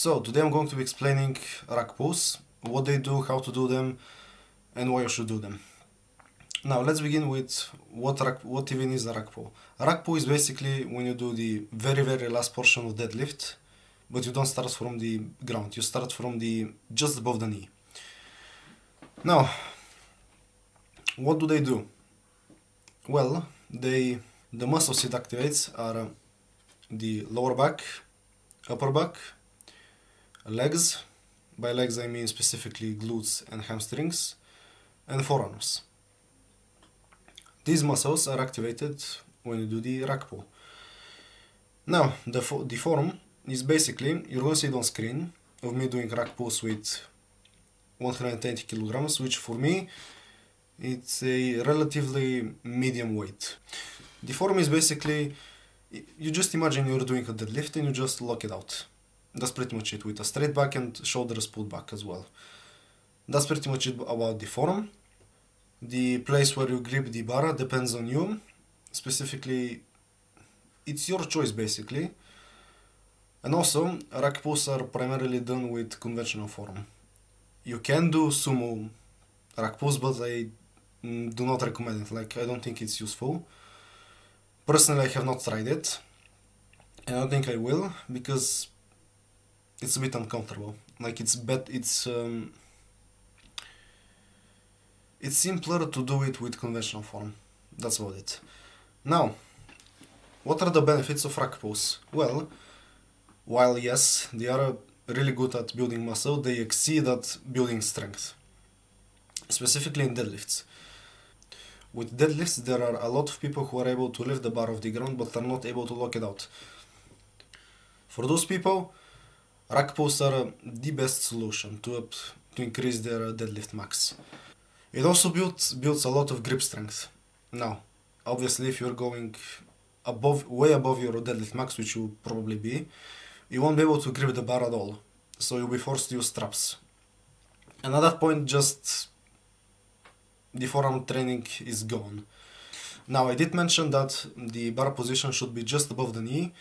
So today I'm going to be explaining rack pulls, what they do, how to do them, and why you should do them. Now let's begin with what even is a rack pull. A rack pull is basically when you do the very last portion of deadlift, but you don't start from the ground. You start from the just above the knee. Now, what do they do? Well, the muscles it activates are the lower back, upper back, legs. By legs I mean specifically glutes and hamstrings, and forearms. These muscles are activated when you do the rack pull. Now, the form is basically, you're going to see it on screen, of me doing rack pulls with 120 kilograms, which for me, it's a relatively medium weight. The form is basically, you just imagine you're doing a deadlift and you just lock it out. That's pretty much it, with a straight back and shoulders pulled back as well. That's pretty much it about the form. The place where you grip the bar depends on you. Specifically, it's your choice basically. And also, rack pulls are primarily done with conventional form. You can do sumo rack pulls, but I do not recommend it. Like, I don't think it's useful. Personally, I have not tried it. And I don't think I will, because it's a bit uncomfortable. Like, it's simpler to do it with conventional form. That's about it. Now, what are the benefits of rack pulls? Well, while yes, they are really good at building muscle, they exceed at building strength. Specifically in deadlifts. With deadlifts, there are a lot of people who are able to lift the bar off the ground but are not able to lock it out. For those people, rack pulls are the best solution to increase their deadlift max. It also builds a lot of grip strength. Now, obviously, if you're going way above your deadlift max, which you'll probably be, you won't be able to grip the bar at all. So you'll be forced to use straps. And at that point, just the forearm training is gone. Now, I did mention that the bar position should be just above the knee.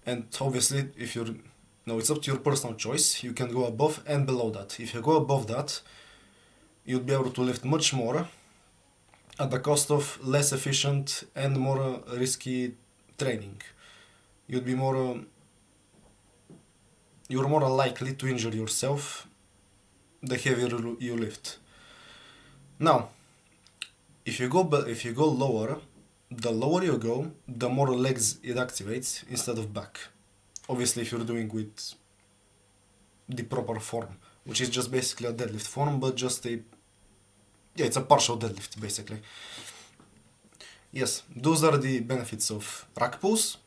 And obviously, it's up to your personal choice. You can go above and below that. If you go above that, you'd be able to lift much more at the cost of less efficient and more risky training. You're more likely to injure yourself the heavier you lift. Now, if you go lower, the lower you go, the more legs it activates instead of back. Obviously, if you're doing with the proper form, which is just basically a deadlift form, but it's a partial deadlift basically. Yes, those are the benefits of rack pulls.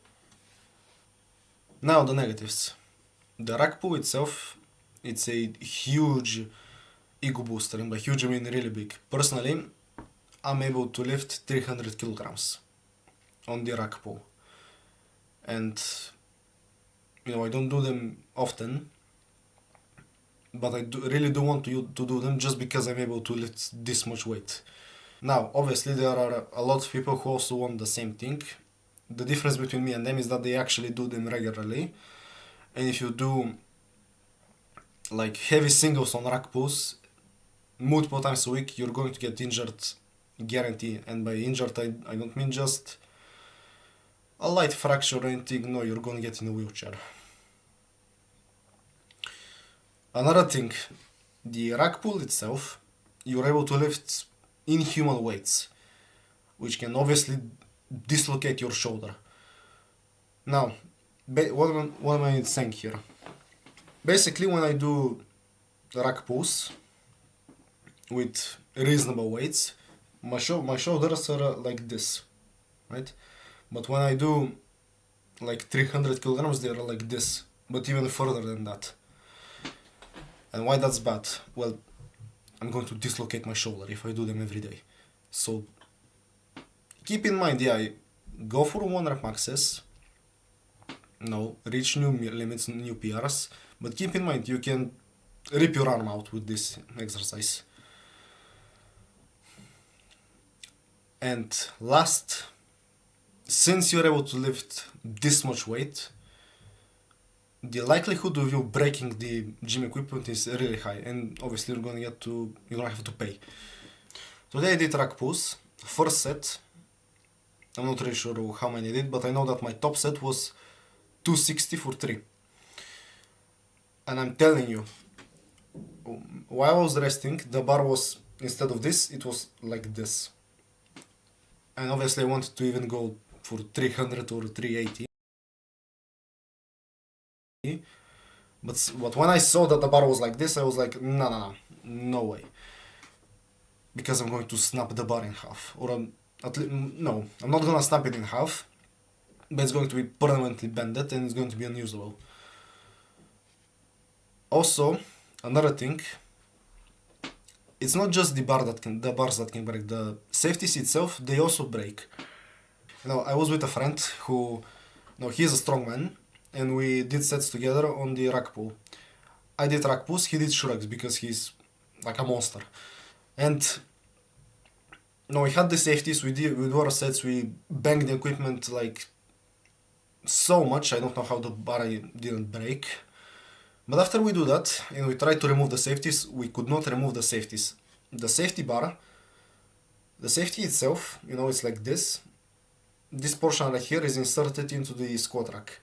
Now the negatives. The rack pull itself, it's a huge ego booster, and by huge I mean really big. Personally, I'm able to lift 300 kilograms on the rack pull. And, I don't do them often, but I really do want to do them just because I'm able to lift this much weight. Now, obviously, there are a lot of people who also want the same thing. The difference between me and them is that they actually do them regularly. And if you do like heavy singles on rack pulls multiple times a week, you're going to get injured, guarantee. And by injured, I don't mean just a light fracture or anything. No, you're going to get in a wheelchair. Another thing, the rack pull itself, you're able to lift inhuman weights, which can obviously dislocate your shoulder. Now, what am I saying here? Basically, when I do rack pulls with reasonable weights, my shoulders are like this, right? But when I do like 300 kilograms, they are like this, but even further than that. And why that's bad? Well, I'm going to dislocate my shoulder if I do them every day. So keep in mind, go for 1 rep maxes. No, reach new limits, new PRs. But keep in mind, you can rip your arm out with this exercise. And last, since you're able to lift this much weight, the likelihood of you breaking the gym equipment is really high, and obviously you're gonna have to pay. Today I did rack pulls. First set, I'm not really sure how many I did, but I know that my top set was 260 for 3. And I'm telling you, while I was resting, the bar was, instead of this, it was like this. And obviously I wanted to even go for 300 or 380. But when I saw that the bar was like this, I was like, no way. Because I'm going to snap the bar in half. No, I'm not gonna snap it in half, but it's going to be permanently bended and it's going to be unusable. Also, another thing, it's not just the bars that can break. The safeties itself, they also break. I was with a friend who, he's a strong man, and we did sets together on the rack pull. I did rack pulls, he did shrugs because he's like a monster. And we had the safeties, we do our sets, we banged the equipment like so much. I don't know how the bar didn't break. But after we do that, and we tried to remove the safeties, we could not remove the safeties. The safety bar, the safety itself, it's like this. This portion right here is inserted into the squat rack.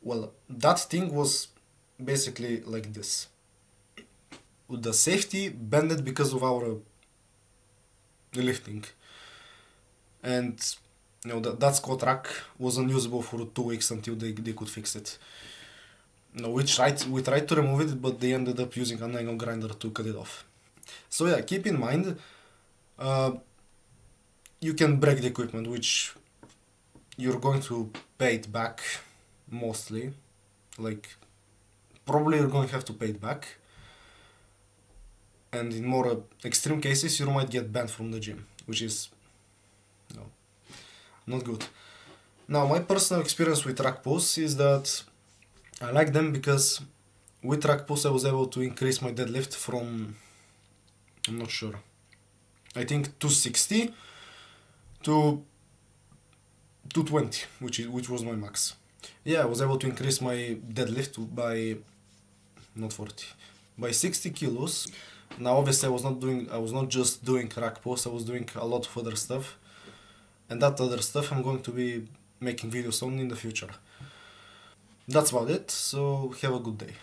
Well, that thing was basically like this. The safety bended because of our lifting. And that squat rack was unusable for 2 weeks until they could fix it. We tried to remove it, but they ended up using an angle grinder to cut it off. So yeah, keep in mind, you can break the equipment, which you're going to pay it back mostly. Like, probably you're going to have to pay it back. And in more extreme cases, you might get banned from the gym, which is not good. Now, my personal experience with rack pulls is that I like them because with rack pulls I was able to increase my deadlift from, I'm not sure, I think 260 to 220, which was my max. Yeah, I was able to increase my deadlift by, not 40, by 60 kilos. Now obviously I was not just doing rack pulls, I was doing a lot of other stuff. And that other stuff I'm going to be making videos on in the future. That's about it, so have a good day.